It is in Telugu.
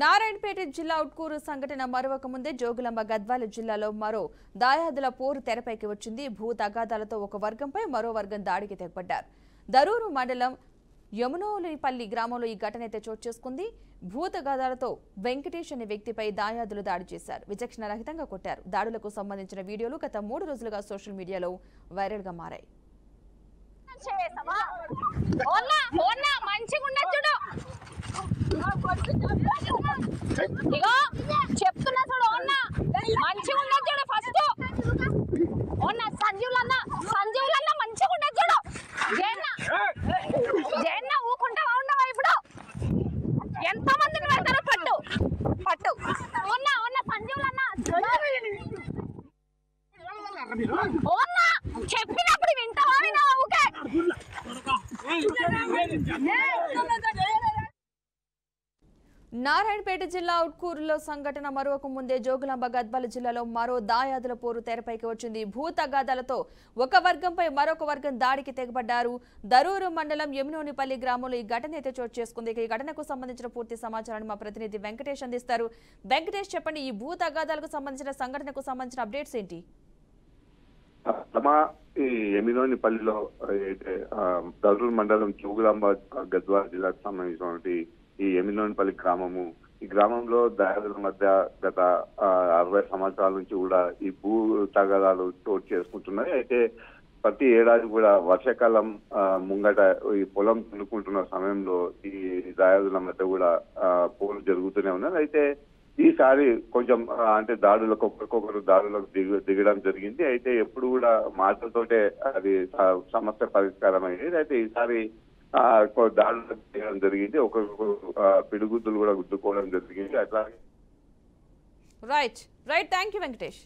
నారాయణపేట జిల్లా ఉట్కూరు సంఘటన మరొక ముందే జోగులాంబ గద్వాల జిల్లాలో మరో దాయాదుల పోరు తెరపైకి వచ్చింది. భూ తగాదాలతో ఒక వర్గంపై మరో వర్గం దాడికి తెగబడ్డారు. దరూరు మండలం యమునోలిపల్లి గ్రామంలో ఈ ఘటన అయితే చోటు చేసుకుంది. భూ తగాదాలతో వెంకటేష్ అనే వ్యక్తిపై దాయాదులు దాడి చేశారు. విచక్షణ రహితంగా కొట్టారు. దాడులకు సంబంధించిన వీడియోలు గత 3 రోజులుగా సోషల్ మీడియాలో వైరల్ గా మారాయి. చెప్తున్నా చూడు మంచిగా ఉన్నది చూడు. ఫస్ట్ సంజీవులన్న మంచిగా ఉన్నది చూడు. జయన్న ఊకుంటా ఉండవా? ఇప్పుడు ఎంత మందిని పెడతారో పట్టు పట్టు. సంజీవులన్న చెప్పినప్పుడు వింటావా? వినవా? ఊకే నారాయణపేట జిల్లా ఉట్కూరులో సంఘటన మరొక ముందే జోగులాంబ గద్వాల జిల్లాలో మరో దాయాదుల పోరు తెరపైకి వచ్చింది. భూ తగాదాలతో ఒక వర్గంపై మరొక వర్గం దాడికి తెగబడ్డారు. దరూరు మండలం యమునోనిపల్లి గ్రామంలో ఈ ఘటన అయితే చోటు చేసుకుంది. ఈ ఘటనకు సంబంధించిన పూర్తి సమాచారాన్ని మా ప్రతినిధి వెంకటేష్ అందిస్తారు. వెంకటేష్, చెప్పండి, ఈ భూ తగాదాలకు సంబంధించిన సంఘటనకు సంబంధించిన అప్డేట్స్ ఏంటి? ఈ యమునోనిపల్లిలో దరూరు మండలం జోగులాంబ గద్వాల జిల్లాకు సంబంధించినటువంటి ఈ యమునోనిపల్లి గ్రామము, ఈ గ్రామంలో దాయాదుల మధ్య గత 60 సంవత్సరాల నుంచి కూడా ఈ భూ తగాదాలు చోటు చేసుకుంటున్నాయి. అయితే ప్రతి ఏడాది కూడా వర్షాకాలం ముంగట ఈ పొలం దున్నుకుంటున్న సమయంలో ఈ దాయాదుల మధ్య కూడా పోలు జరుగుతూనే ఉన్నాయి. అయితే ఈసారి కొంచెం అంటే దాడులకు ఒక్కొక్కరు దాడులకు దిగడం జరిగింది. అయితే ఎప్పుడు కూడా మాటలతోటే అది సమస్య పరిష్కారం అయ్యేది. అయితే ఈసారి దాడులకు దిగడం జరిగింది. ఒక్కొక్కరు పిడుగుద్దులు కూడా గుద్దుకోవడం జరిగింది. అట్లాగే రైట్ థ్యాంక్ యూ వెంకటేష్.